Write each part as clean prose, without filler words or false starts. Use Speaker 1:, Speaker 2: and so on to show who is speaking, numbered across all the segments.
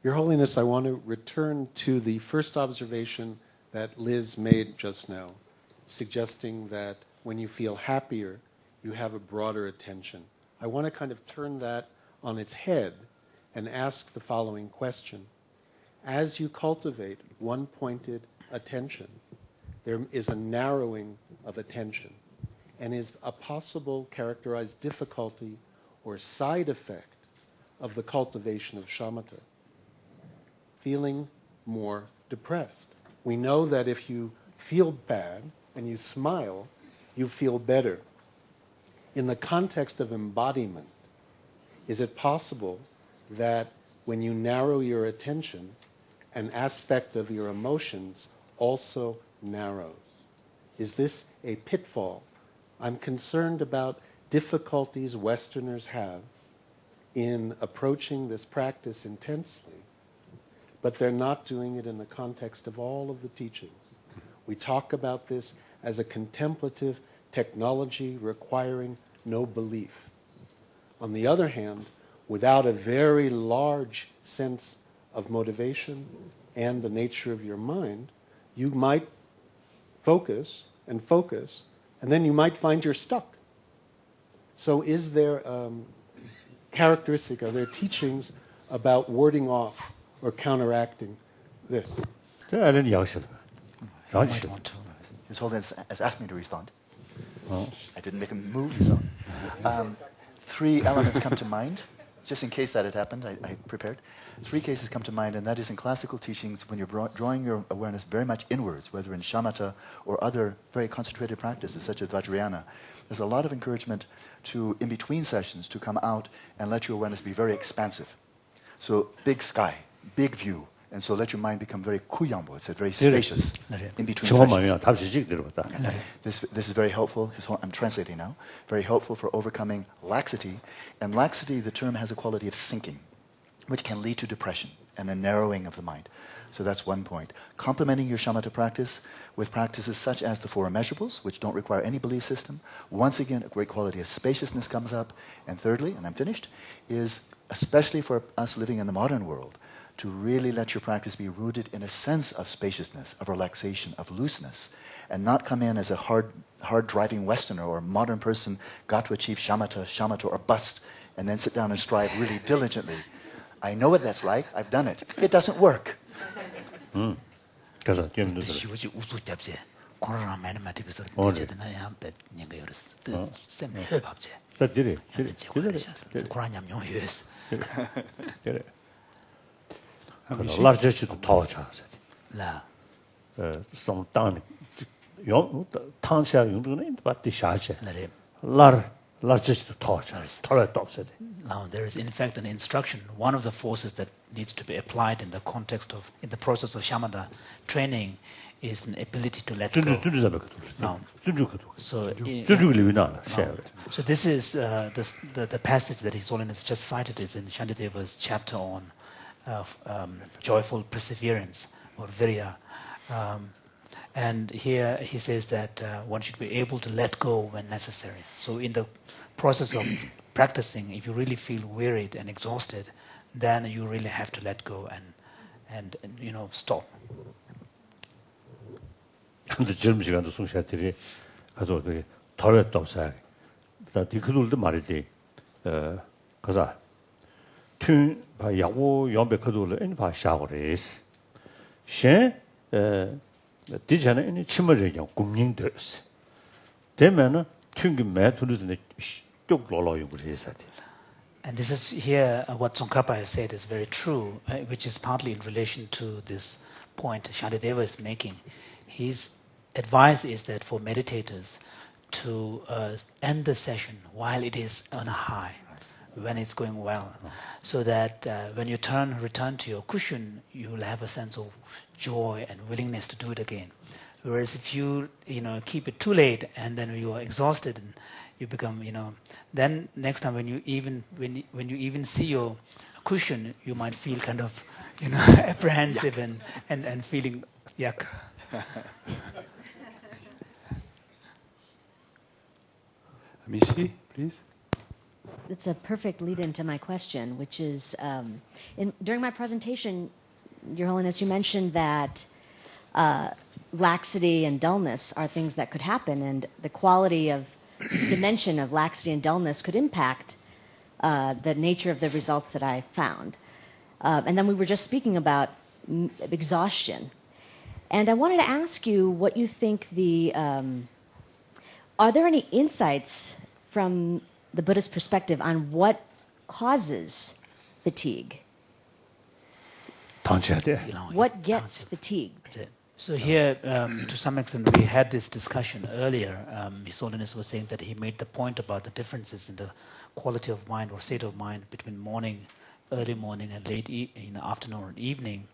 Speaker 1: Your Holiness, I want to return to the first observation that Liz made just now, suggesting that when you feel happier, you have a broader attention. I want to kind of turn that on its head and ask the following question. As you cultivate one-pointed attention, there is a narrowing of attention, and is a possible characterized difficulty or side effect of the cultivation of shamatha, feeling more depressed. We know that if you feel bad and you smile, you feel better. In the context of embodiment, is it possible that when you narrow your attention, an aspect of your emotions also narrows? Is this a pitfall? I'm concerned about difficulties Westerners have in approaching this practice intensely, but they're not doing it in the context of all of the teachings. We talk about this as a contemplative technology requiring no belief. On the other hand, without a very large sense of motivation and the nature of your mind, you might focus, and then you might find you're stuck. So is there characteristic, are there teachings about warding off or counteracting this?
Speaker 2: I might want
Speaker 3: to. His Holiness has asked me to respond. I didn't make a move, so. 3 elements come to mind. Just in case that had happened, I prepared. 3 cases come to mind, and that is in classical teachings, when you're drawing your awareness very much inwards, whether in shamatha or other very concentrated practices, such as Vajrayana, there's a lot of encouragement to, in between sessions, to come out and let your awareness be very expansive. So, big sky, big view, and so let your mind become very kuyambo, it's very spacious in between sessions. This is very helpful. I'm translating now. Very helpful for overcoming laxity. And laxity, the term has a quality of sinking, which can lead to depression and a narrowing of the mind. So that's one point. Complementing your shamatha practice with practices such as the 4 immeasurables, which don't require any belief system. Once again, a great quality of spaciousness comes up. And thirdly, and I'm finished, is especially for us living in the modern world, to really let your practice be rooted in a sense of spaciousness, of relaxation, of looseness, and not come in as a hard-driving Westerner or modern person got to achieve shamatha or bust, and then sit down and strive really diligently. I know what that's like. I've done it. It doesn't work.
Speaker 2: largest tower chance. Some down township but the charge. Largest tower chance.
Speaker 4: Now there is in fact an instruction. One of the forces that needs to be applied in the context of in the process of shamatha training is an ability to let go. No. So this is the passage that His Holiness just cited is in Shantideva's chapter on joyful perseverance or virya. And here he says that one should be able to let go when necessary. So in the process of practicing, if you really feel wearied and exhausted, then you really have to let go and stop.
Speaker 2: 근데 젊은 시간도 송샤들이 가서 되게 더렸다고 생각해. 나 디크돌도 말이지. 가서 튼 야고 연백하도를 인 바샤고레스. 셴 디자는 인 치머리 양 꿈닝들스. 되면은 튕기 매투르스네 쭉 놀러요 그래서.
Speaker 4: And this is here what Tsongkhapa has said is very true, which is partly in relation to this point Shantideva is making. His advice is that for meditators to end the session while it is on a high, when it's going well, so that when you return to your cushion, you will have a sense of joy and willingness to do it again. Whereas if you keep it too late and then you are exhausted and you become then next time when you even see your cushion, you might feel kind of apprehensive and feeling yuck.
Speaker 5: Mishi, please. it's a perfect lead-in to my question, which is, during my presentation, Your Holiness, you mentioned that laxity and dullness are things that could happen, and the quality of this dimension of laxity and dullness could impact the nature of the results that I found. And then we were just speaking about exhaustion. And I wanted to ask you what you think are there any insights from the Buddhist perspective on what causes fatigue? What gets fatigued?
Speaker 4: So here, to some extent, we had this discussion earlier. His Holiness was saying that he made the point about the differences in the quality of mind or state of mind between early morning and late afternoon or evening.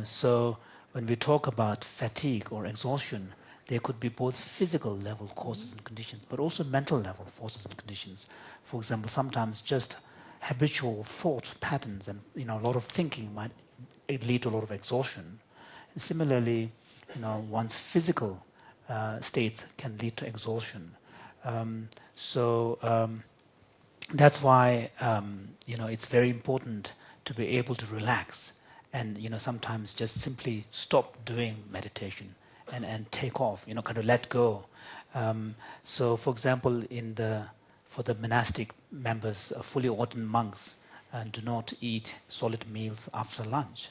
Speaker 4: So when we talk about fatigue or exhaustion, there could be both physical level causes and conditions, but also mental level forces and conditions. For example, sometimes just habitual thought patterns and a lot of thinking might lead to a lot of exhaustion. And similarly, one's physical state can lead to exhaustion. That's why it's very important to be able to relax and sometimes just simply stop doing meditation and take off, kind of let go. So, for example, for the monastic members, fully ordained monks do not eat solid meals after lunch.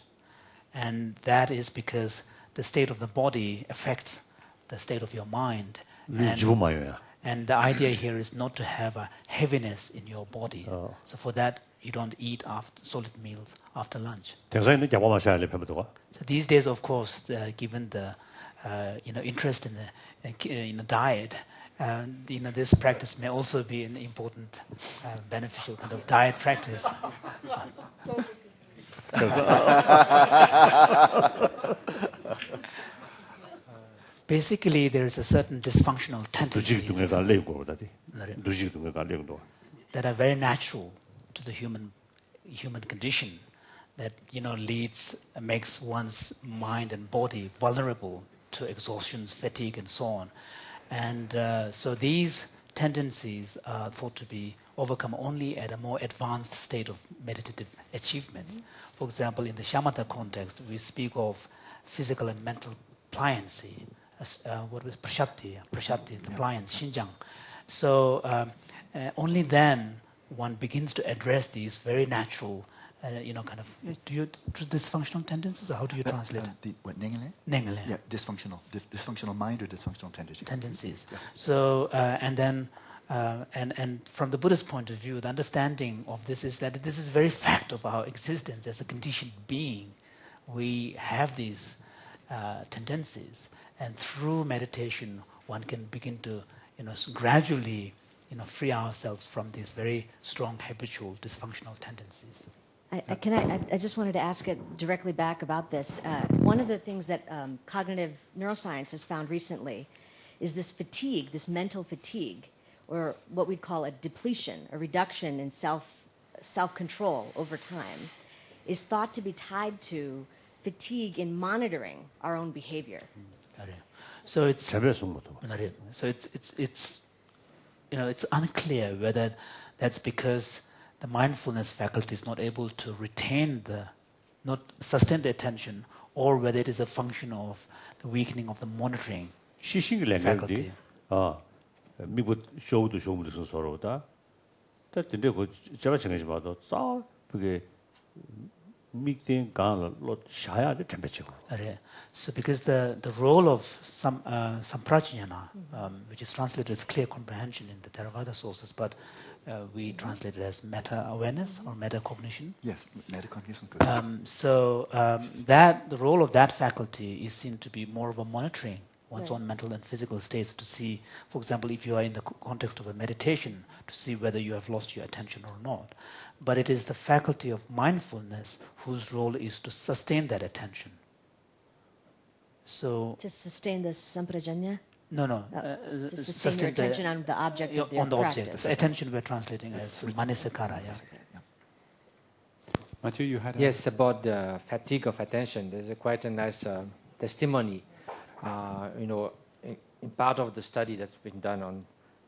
Speaker 4: And that is because the state of the body affects the state of your mind. And the idea here is not to have a heaviness in your body. So for that, you don't eat solid meals after lunch. So these days, of course, given the interest in the diet, this practice may also be an important, beneficial kind of diet practice. Basically, there is a certain dysfunctional tendencies that are very natural to the human condition that makes one's mind and body vulnerable to exhaustions, fatigue, and so on. And so these tendencies are thought to be overcome only at a more advanced state of meditative achievement. For example, in the shamatha context, we speak of physical and mental pliancy. What was prashatti, the pliance, shinjang. So only then one begins to address these very natural, kind of dysfunctional tendencies, or how do you translate it?
Speaker 3: What, nengele?
Speaker 4: Nengele.
Speaker 3: Yeah, dysfunctional mind or dysfunctional tendencies.
Speaker 4: Tendencies. Yeah. So and then and from the Buddhist point of view, the understanding of this is that this is very fact of our existence as a conditioned being. We have these tendencies. And through meditation, one can begin to, gradually, free ourselves from these very strong habitual dysfunctional tendencies.
Speaker 5: I just wanted to ask it directly back about this. One of the things that cognitive neuroscience has found recently is this fatigue, this mental fatigue, or what we'd call a depletion, a reduction in self-control over time, is thought to be tied to fatigue in monitoring our own behavior.
Speaker 4: So it's unclear whether that's because the mindfulness faculty is not able to sustain the attention, or whether it is a function of the weakening of the monitoring faculty.
Speaker 2: 미국 쇼도 쇼무도 서로다. 근데 그 제가 생각해 봐도 싸 그게 미팅 간로 샤야 돼 temperature.
Speaker 4: So because the role of samprajñana, which is translated as clear comprehension in the Theravada sources, but we translate it as meta-awareness or meta-cognition.
Speaker 3: Yes, meta-cognition. Good.
Speaker 4: The role of that faculty is seen to be more of a monitoring one's own mental and physical states to see, for example, if you are in the context of a meditation, to see whether you have lost your attention or not. But it is the faculty of mindfulness whose role is to sustain that attention. So
Speaker 5: to sustain the samprajñana?
Speaker 4: No.
Speaker 5: To sustain your attention on the object of your practice.
Speaker 4: Object. The attention we're translating as manisakara.
Speaker 6: Matthew, you had
Speaker 7: Yes, about the fatigue of attention. There's quite a nice testimony. In part of the study that's been done on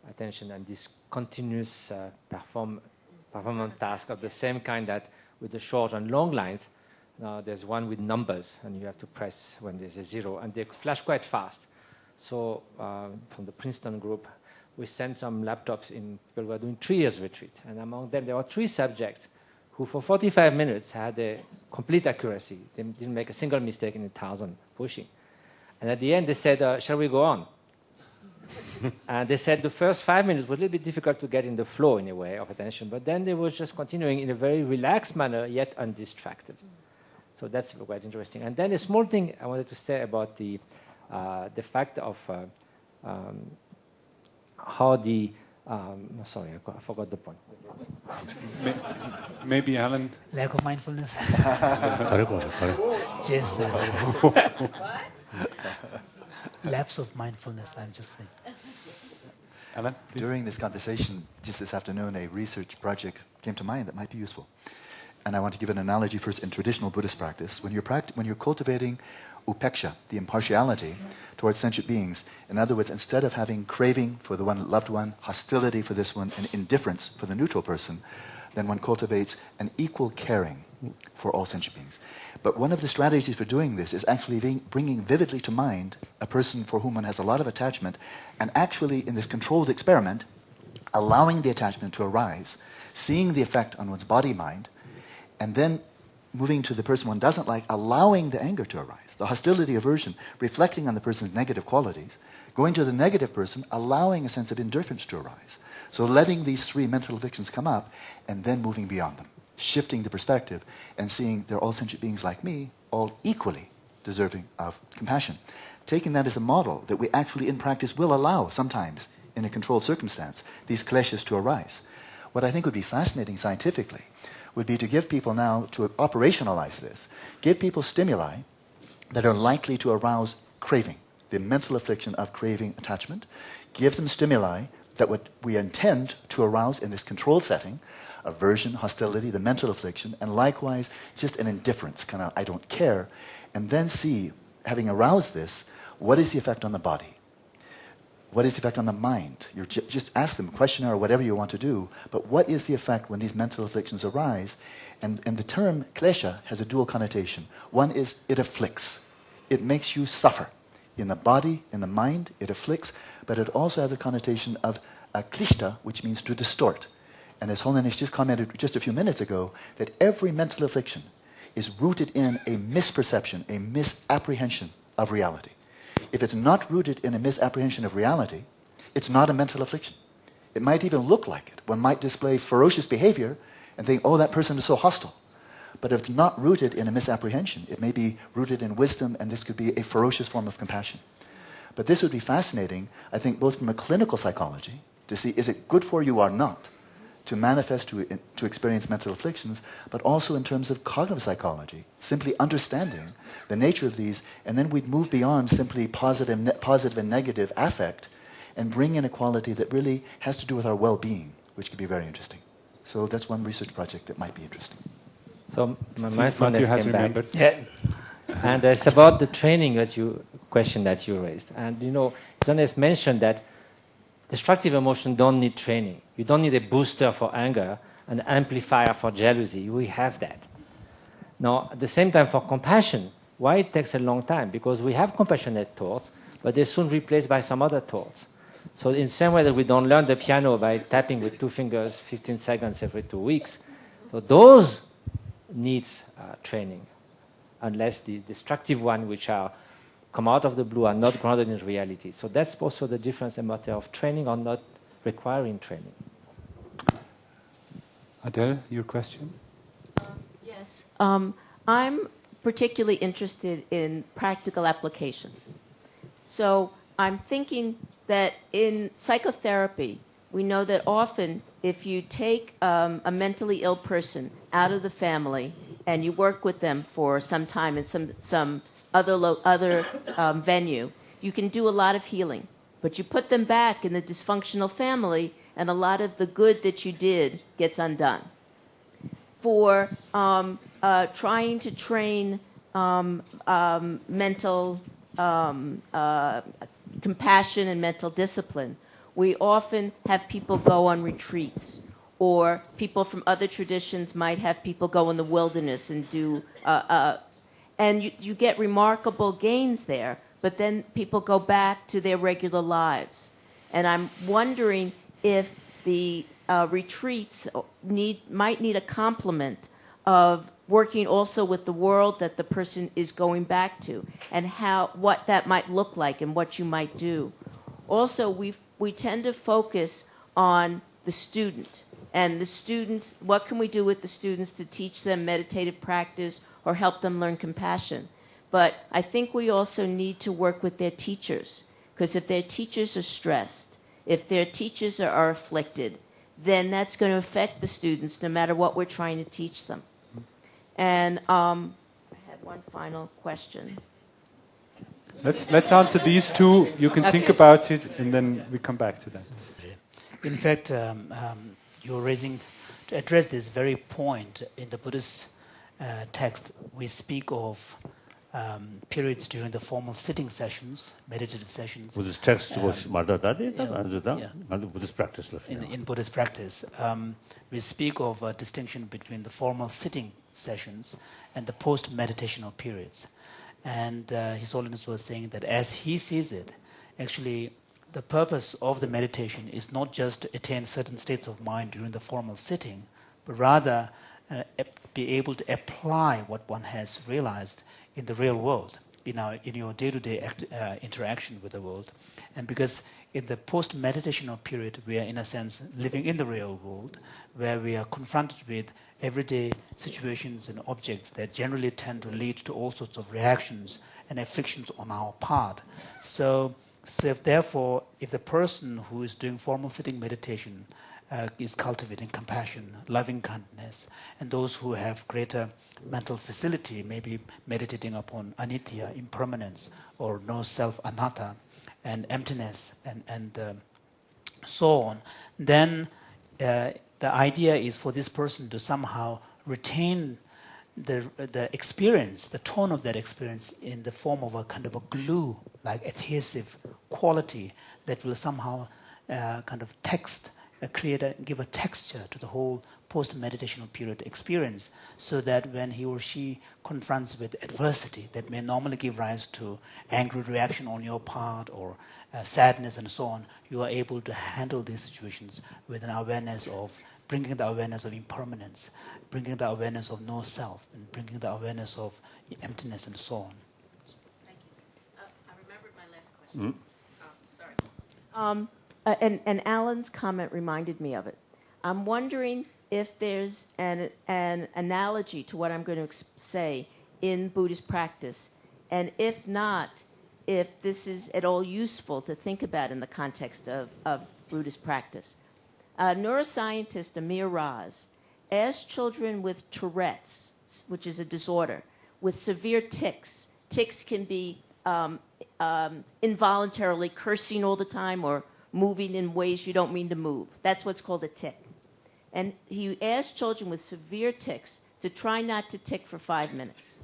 Speaker 7: attention and this continuous performance task of the same kind that with the short and long lines. Now there's one with numbers, and you have to press when there's a 0, and they flash quite fast. So from the Princeton group, we sent some laptops in people who were doing 3 years retreat, and among them there were 3 subjects who for 45 minutes had a complete accuracy. They didn't make a single mistake in 1,000 pushing. And at the end they said, shall we go on? And they said the first 5 minutes was a little bit difficult to get in the flow in a way of attention, but then they were just continuing in a very relaxed manner, yet undistracted. So that's quite interesting. And then a small thing I wanted to say about the fact of how the sorry, I forgot the point.
Speaker 6: Maybe Alan.
Speaker 4: Lack of mindfulness. Just lapse of mindfulness, I'm just saying.
Speaker 6: Alan, please.
Speaker 3: During this conversation, just this afternoon, a research project came to mind that might be useful. And I want to give an analogy first in traditional Buddhist practice. When you're cultivating upeksha, the impartiality towards sentient beings, in other words, instead of having craving for the one loved one, hostility for this one, and indifference for the neutral person, then one cultivates an equal caring for all sentient beings. But one of the strategies for doing this is actually bringing vividly to mind a person for whom one has a lot of attachment, and actually in this controlled experiment, allowing the attachment to arise, seeing the effect on one's body-mind, and then moving to the person one doesn't like, allowing the anger to arise, the hostility, aversion, reflecting on the person's negative qualities, going to the negative person, allowing a sense of indifference to arise. So letting these 3 mental afflictions come up, and then moving beyond them, shifting the perspective, and seeing they're all sentient beings like me, all equally deserving of compassion. Taking that as a model that we actually in practice will allow sometimes, in a controlled circumstance, these kleshas to arise. What I think would be fascinating scientifically would be to give people now, to operationalize this, give people stimuli that are likely to arouse craving, the mental affliction of craving attachment, give them stimuli that we intend to arouse in this controlled setting, aversion, hostility, the mental affliction, and likewise just an indifference, kind of I don't care, and then see, having aroused this, what is the effect on the body? What is the effect on the mind? You just ask them a questionnaire or whatever you want to do, but what is the effect when these mental afflictions arise? And the term klesha has a dual connotation. One is it afflicts. It makes you suffer. In the body, in the mind, it afflicts, but it also has a connotation of klishta, which means to distort. And as Holiness just commented just a few minutes ago, that every mental affliction is rooted in a misperception, a misapprehension of reality. If it's not rooted in a misapprehension of reality, it's not a mental affliction. It might even look like it. One might display ferocious behavior and think, oh, that person is so hostile. But if it's not rooted in a misapprehension, it may be rooted in wisdom, and this could be a ferocious form of compassion. But this would be fascinating, I think, both from a clinical psychology, to see is it good for you or not, to manifest, to experience mental afflictions, but also in terms of cognitive psychology, simply understanding the nature of these, and then we'd move beyond simply positive and negative affect, and bring in a quality that really has to do with our well-being, which could be very interesting. So that's one research project that might be interesting.
Speaker 7: So my mindfulness came back.
Speaker 6: remembered.
Speaker 4: Yeah.
Speaker 7: And it's about the training question that you raised. And you know, John has mentioned that destructive emotions don't need training. You don't need a booster for anger, an amplifier for jealousy. We have that. Now, at the same time, for compassion, why it takes a long time? Because we have compassionate thoughts, but they're soon replaced by some other thoughts. So in the same way that we don't learn the piano by tapping with 2 fingers 15 seconds every 2 weeks, so those needs training, unless the destructive ones, which are come out of the blue, are not grounded in reality. So that's also the difference in matter of training or not requiring training.
Speaker 6: Adele, your question?
Speaker 8: Yes. I'm particularly interested in practical applications. So I'm thinking that in psychotherapy, we know that often if you take a mentally ill person out of the family and you work with them for some time in some other venue, you can do a lot of healing. But you put them back in the dysfunctional family, and a lot of the good that you did gets undone. For trying to train mental compassion and mental discipline, we often have people go on retreats, or people from other traditions might have people go in the wilderness and do, and you get remarkable gains there, but then people go back to their regular lives. And I'm wondering if the retreats might need a complement of working also with the world that the person is going back to, and what that might look like and what you might do. Also, we tend to focus on the student, and the students, what can we do with the students to teach them meditative practice or help them learn compassion? But I think we also need to work with their teachers, because if their teachers are stressed, if their teachers are afflicted, then that's going to affect the students no matter what we're trying to teach them. And I had one final question.
Speaker 6: Let's answer these two. You can think about it, and then we come back to that.
Speaker 4: In fact, you're raising, to address this very point, in the Buddhist text, we speak of periods during the formal sitting sessions, meditative sessions.
Speaker 2: Buddhist text was Buddhist practice.
Speaker 4: In Buddhist practice, we speak of a distinction between the formal sitting sessions and the post-meditational periods. And His Holiness was saying that as he sees it, actually the purpose of the meditation is not just to attain certain states of mind during the formal sitting, but rather be able to apply what one has realized in the real world, in your day-to-day interaction with the world. And because in the post-meditational period, we are in a sense living in the real world, where we are confronted with everyday situations and objects that generally tend to lead to all sorts of reactions and afflictions on our part. So if therefore, if the person who is doing formal sitting meditation is cultivating compassion, loving kindness, and those who have greater mental facility, maybe meditating upon anitya, impermanence, or no self, anatta, and emptiness, and so on, then the idea is for this person to somehow retain the experience, the tone of that experience, in the form of a kind of a glue, like adhesive quality that will somehow kind of give a texture to the whole post-meditational period experience, so that when he or she confronts with adversity that may normally give rise to angry reaction on your part or sadness and so on, you are able to handle these situations with an awareness of bringing the awareness of impermanence, bringing the awareness of no self, and bringing the awareness of emptiness and so on.
Speaker 8: Thank you. I remembered my last question. Sorry. And Alan's comment reminded me of it. I'm wondering if there's an analogy to what I'm going to say in Buddhist practice, and if not, if this is at all useful to think about in the context of Buddhist practice. Neuroscientist Amir Raz asked children with Tourette's, which is a disorder, with severe tics. Tics can be involuntarily cursing all the time or moving in ways you don't mean to move. That's what's called a tic. And he asked children with severe tics to try not to tic for 5 minutes.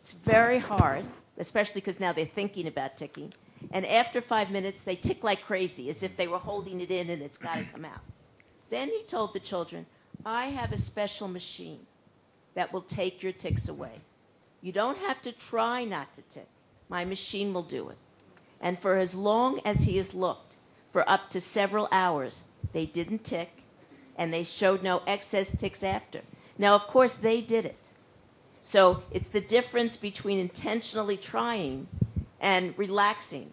Speaker 8: It's very hard, especially because now they're thinking about ticking. And after 5 minutes, they tic like crazy, as if they were holding it in and it's got to come out. Then he told the children, I have a special machine that will take your tics away. You don't have to try not to tic. My machine will do it. And for as long as he has looked, for up to several hours, they didn't tic, and they showed no excess tics after. Now, of course, they did it. So it's the difference between intentionally trying and relaxing.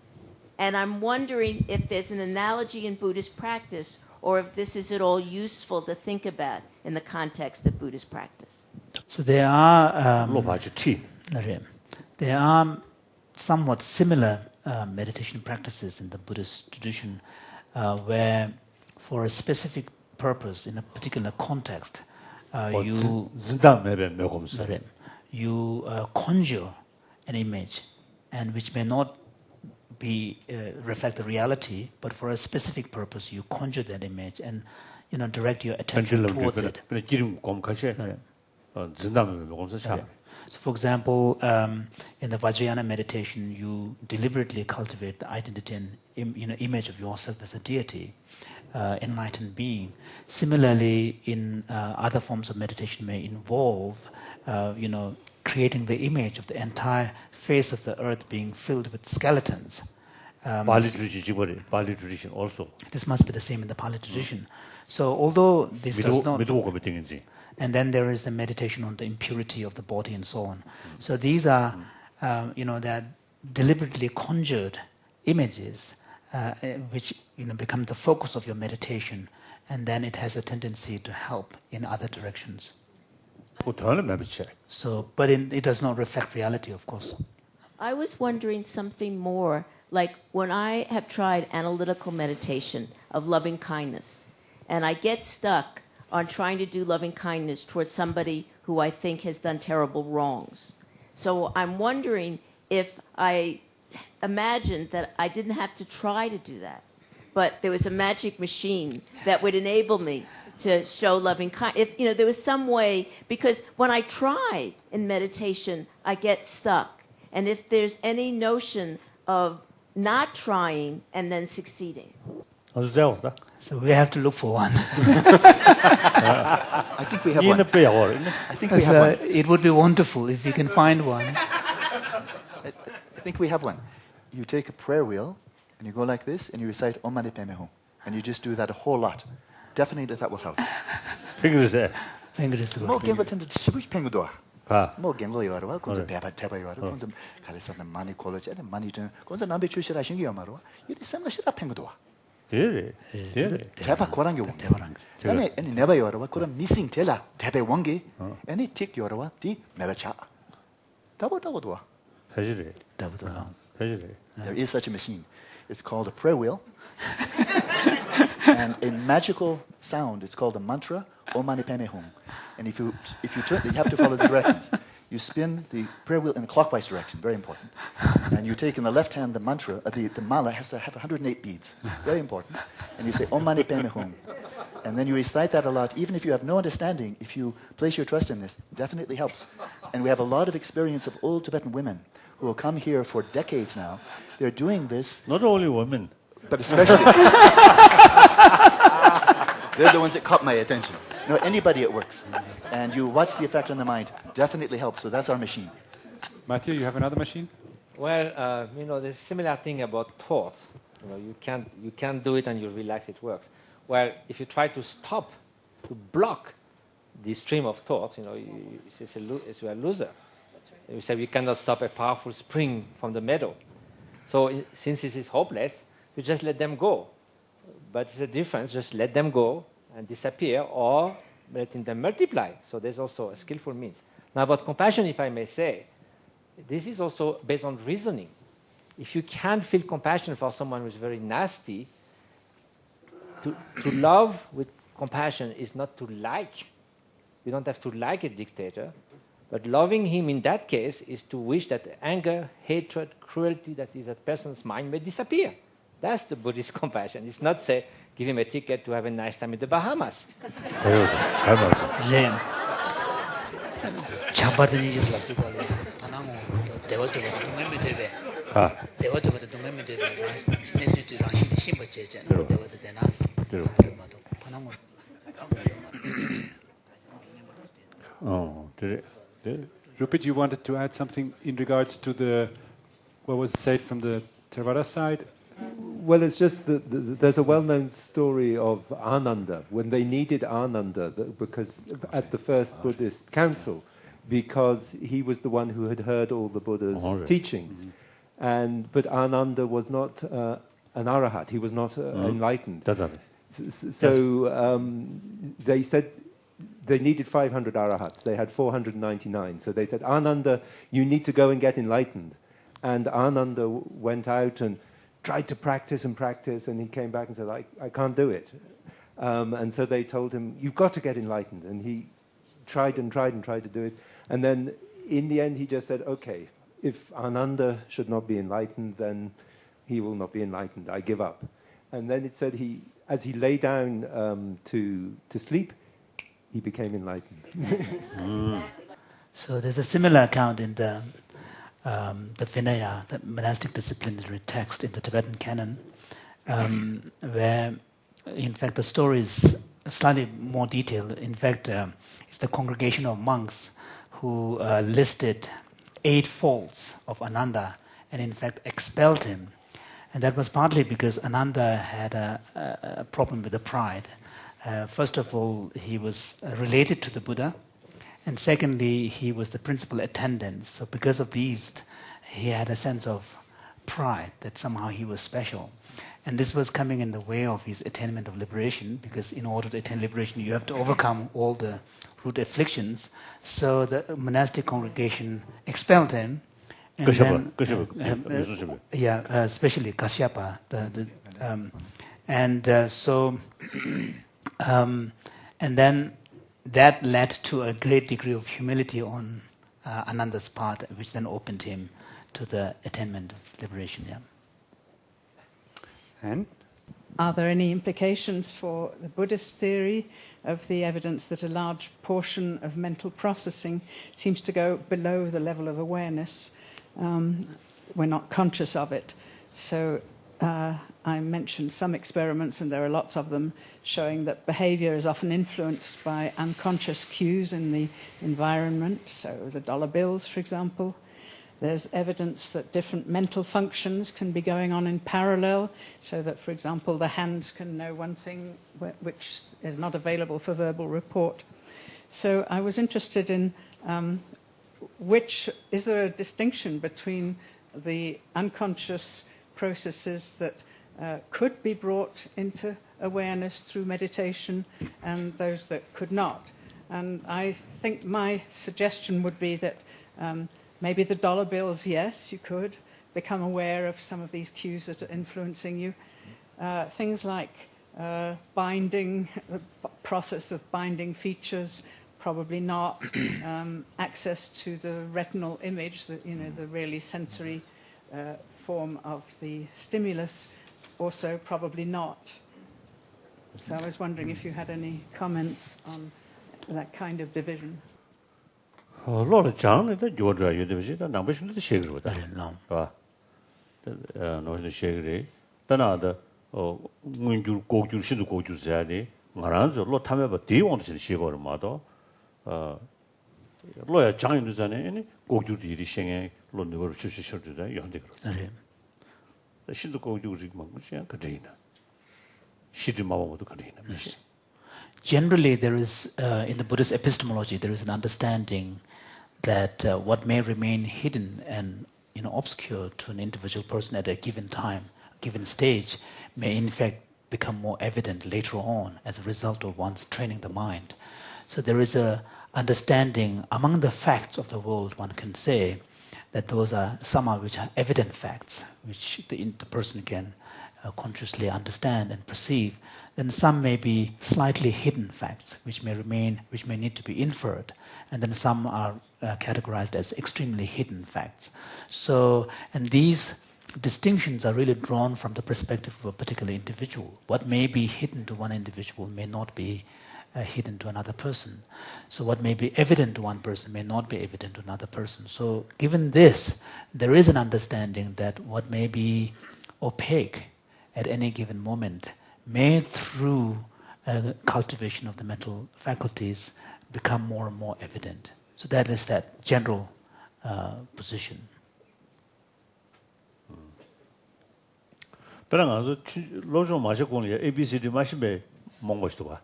Speaker 8: And I'm wondering if there's an analogy in Buddhist practice, or if this is at all useful to think about in the context of Buddhist practice.
Speaker 4: So there are somewhat similar meditation practices in the Buddhist tradition, where for a specific purpose, in a particular context, you conjure an image, and which may not be reflect the reality, but for a specific purpose, you conjure that image and direct your attention towards it. So, for example, in the Vajrayana meditation, you deliberately cultivate the identity and image of yourself as a deity, enlightened being. Similarly, in other forms of meditation may involve, creating the image of the entire face of the earth being filled with skeletons.
Speaker 2: Pali tradition also.
Speaker 4: This must be the same in the Pali tradition. So, although this does not... And then there is the meditation on the impurity of the body and so on. So these are, they're deliberately conjured images which become the focus of your meditation, and then it has a tendency to help in other directions. So, but it does not reflect reality, of course.
Speaker 8: I was wondering something more, like when I have tried analytical meditation of loving kindness, and I get stuck on trying to do loving kindness towards somebody who I think has done terrible wrongs. So I'm wondering if I imagined that I didn't have to try to do that, but there was a magic machine that would enable me to show loving kindness. If there was some way, because when I try in meditation, I get stuck. And if there's any notion of not trying and then succeeding.
Speaker 4: So we have to look for one.
Speaker 3: I think we have one. I think we have one.
Speaker 4: It would be wonderful if you can find one.
Speaker 3: I think we have one. You take a prayer wheel and you go like this and you recite Om Mani Padme Hum, and you just do that a whole lot. Definitely that will help.
Speaker 2: Fingers there.
Speaker 4: Fingers
Speaker 3: 뭐 갱거 텐데 시부시 팽구도. 뭐 갱거 요아로 건서 대바 요아로 건서 가르쳐는 많이 콜로지 많이 좀 건서 남배 출시라 신기요 말로. 이리 쌤나 시다 팽구도. 대파 고랑 요. 아니 never 요아로 그런 missing tel라 대배 원기. 아니 틱 요아로 디 메바차. 더버더버도.
Speaker 2: 사실이.
Speaker 4: 더버도.
Speaker 2: 사실이.
Speaker 3: There is such a machine. It's called a prayer wheel. And a magical sound, it's called a mantra, Om Mani Padme Hum. And if you turn, you have to follow the directions. You spin the prayer wheel in a clockwise direction, very important. And you take in the left hand the mantra, the mala has to have 108 beads, very important. And you say Om Mani Padme Hum. And then you recite that a lot, even if you have no understanding, if you place your trust in this, it definitely helps. And we have a lot of experience of old Tibetan women who will come here for decades now. They're doing this.
Speaker 2: Not only women.
Speaker 3: But especially, they're the ones that caught my attention. Anybody it works. And you watch the effect on the mind, definitely helps. So that's our machine.
Speaker 6: Matthew, you have another machine?
Speaker 7: Well, there's a similar thing about thoughts. You can't do it and you relax, it works. Well, if you try to stop, to block the stream of thoughts, it's a loser. We say we cannot stop a powerful spring from the meadow. So since this is hopeless, you just let them go. But it's a difference, just let them go and disappear, or letting them multiply. So there's also a skillful means. Now about compassion, if I may say, this is also based on reasoning. If you can't feel compassion for someone who's very nasty, to love with compassion is not to like. You don't have to like a dictator, but loving him in that case is to wish that anger, hatred, cruelty that is that person's mind may disappear. That's the Buddhist compassion. It's not say, give him a ticket to have a nice time in the Bahamas.
Speaker 6: Rupert, you wanted to add something in regards to what was said from the Theravada side?
Speaker 9: Well, it's just that there's a well-known story of Ananda, when they needed Ananda because at the first Buddhist council, because he was the one who had heard all the Buddha's teachings. But Ananda was not an arahat, he was not enlightened. So they said they needed 500 arahats, they had 499. So they said, Ananda, you need to go and get enlightened. And Ananda went out and tried to practice, and he came back and said, I can't do it. And so they told him, you've got to get enlightened. And he tried to do it. And then in the end he just said, okay, if Ananda should not be enlightened, then he will not be enlightened. I give up. And then it said as he lay down to sleep, he became enlightened.
Speaker 4: So there's a similar account in the Vinaya, the monastic disciplinary text in the Tibetan canon, where, in fact, the story is slightly more detailed. In fact, it's the congregation of monks who listed 8 faults of Ananda and, in fact, expelled him. And that was partly because Ananda had a problem with the pride. First of all, he was related to the Buddha. And secondly, he was the principal attendant. So because of these, he had a sense of pride that somehow he was special. And this was coming in the way of his attainment of liberation, because in order to attain liberation, you have to overcome all the root afflictions. So the monastic congregation expelled him. And especially Kashyapa. And then that led to a great degree of humility on Ananda's part, which then opened him to the attainment of liberation. Yeah.
Speaker 6: And
Speaker 10: are there any implications for the Buddhist theory of the evidence that a large portion of mental processing seems to go below the level of awareness? We're not conscious of it. So I mentioned some experiments, and there are lots of them, showing that behavior is often influenced by unconscious cues in the environment. So the dollar bills, for example. There's evidence that different mental functions can be going on in parallel, so that, for example, the hands can know one thing which is not available for verbal report. So I was interested in is there a distinction between the unconscious processes that could be brought into awareness through meditation and those that could not? And I think my suggestion would be that maybe the dollar bills, yes, you could become aware of some of these cues that are influencing you. Things like binding, the process of binding features, probably not. Access to the retinal image, the really sensory form of the stimulus, also probably not. So I was wondering if you had any comments on that kind of division.
Speaker 4: Generally, there is, in the Buddhist epistemology, there is an understanding that what may remain hidden and obscure to an individual person at a given time, given stage, may in fact become more evident later on as a result of one's training the mind. So there is a understanding among the facts of the world, one can say, that those are some of which are evident facts, which the person can consciously understand and perceive. Then some may be slightly hidden facts, which may remain, which may need to be inferred. And then some are categorized as extremely hidden facts. So, and these distinctions are really drawn from the perspective of a particular individual. What may be hidden to one individual may not be hidden to another person. So what may be evident to one person may not be evident to another person. So given this, there is an understanding that what may be opaque at any given moment may, through cultivation of the mental faculties, become more and more evident. So that is that general position.
Speaker 2: 그러나 로조 마셔고는 ABCD 마시베 먹고도 봐.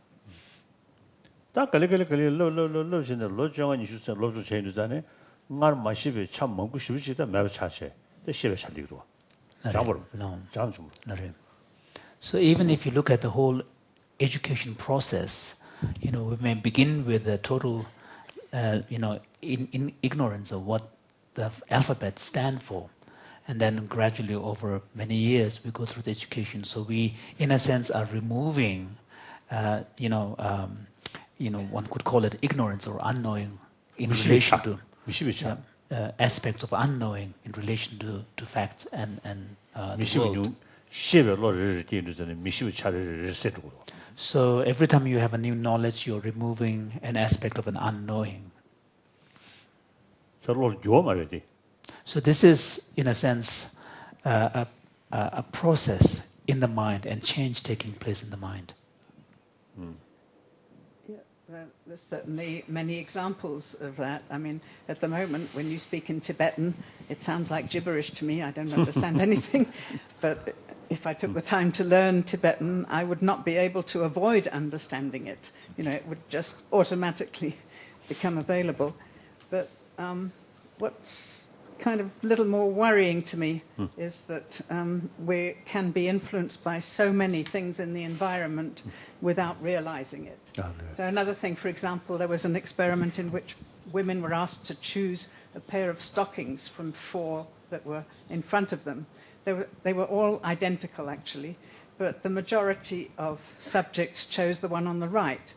Speaker 2: 다 걸레걸레 로로로로신데 로조가 이슈선 로조 체인이잖아요. 말 마시베 참 먹고 싶으시다 매우 차세. 대시베 살리기도. 장보로. 장좀.
Speaker 4: So even if you look at the whole education process, we may begin with a total, in ignorance of what the alphabet stand for. And then gradually over many years, we go through the education. So we, in a sense, are removing, one could call it ignorance or unknowing in relation to aspects of unknowing in relation to facts and the world. So every time you have a new knowledge, you're removing an aspect of an unknowing. So this is, in a sense, a process in the mind and change taking place in the mind.
Speaker 10: There's certainly many examples of that. I mean, at the moment, when you speak in Tibetan, it sounds like gibberish to me. I don't understand anything. But if I took the time to learn Tibetan, I would not be able to avoid understanding it. You know, it would just automatically become available. But what's kind of a little more worrying to me is that we can be influenced by so many things in the environment without realizing it. So another thing, for example, there was an experiment in which women were asked to choose a pair of stockings from 4 that were in front of them. They were all identical, actually, but the majority of subjects chose the one on the right.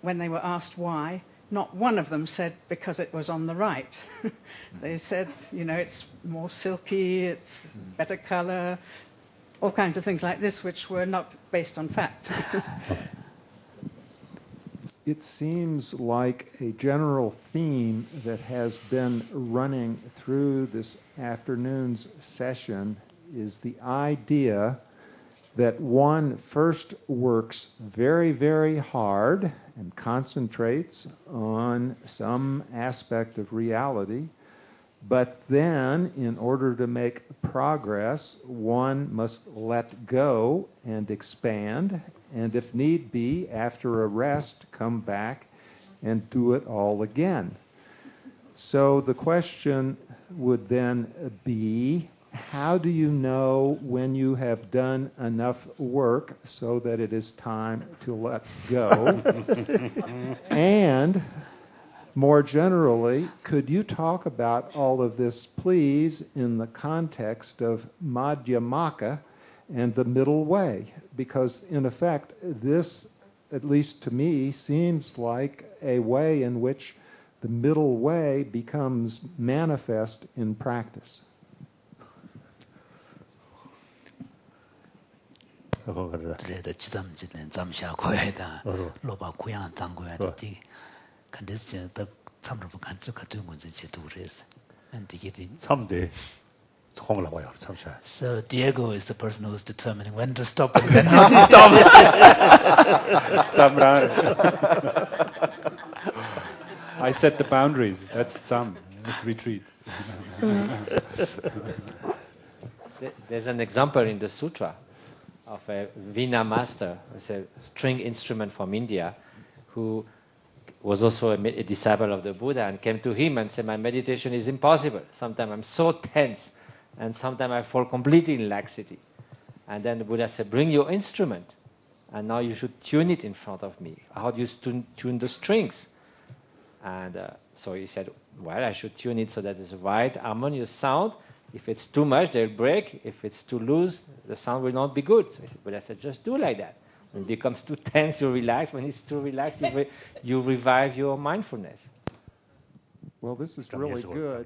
Speaker 10: When they were asked why, not one of them said because it was on the right. They said, you know, it's more silky, it's better color, all kinds of things like this, which were not based on fact.
Speaker 11: It seems like a general theme that has been running through this afternoon's session is the idea that one first works very, very hard and concentrates on some aspect of reality, but then, in order to make progress, one must let go and expand, and if need be, after a rest, come back and do it all again. So the question would then be, how do you know when you have done enough work so that it is time to let go? And more generally, could you talk about all of this, please, in the context of Madhyamaka and the middle way? Because, in effect, this, at least to me, seems like a way in which the middle way becomes manifest in practice.
Speaker 4: So Diego is the person who's determining when to stop and when not to stop.
Speaker 6: I set the boundaries. That's Tsam. Let's retreat.
Speaker 7: There's an example in the sutra of a Veena master, it's a string instrument from India, who was also a disciple of the Buddha and came to him and said, my meditation is impossible. Sometimes I'm so tense and sometimes I fall completely in laxity. And then the Buddha said, bring your instrument and now you should tune it in front of me. How do you tune the strings? And so he said, well, I should tune it so that it's right, harmonious sound. If it's too much, they'll break. If it's too loose, the sound will not be good. So Buddha said, just do like that. When it becomes too tense, you relax. When it's too relaxed, you revive your mindfulness.
Speaker 11: Well, this is really good.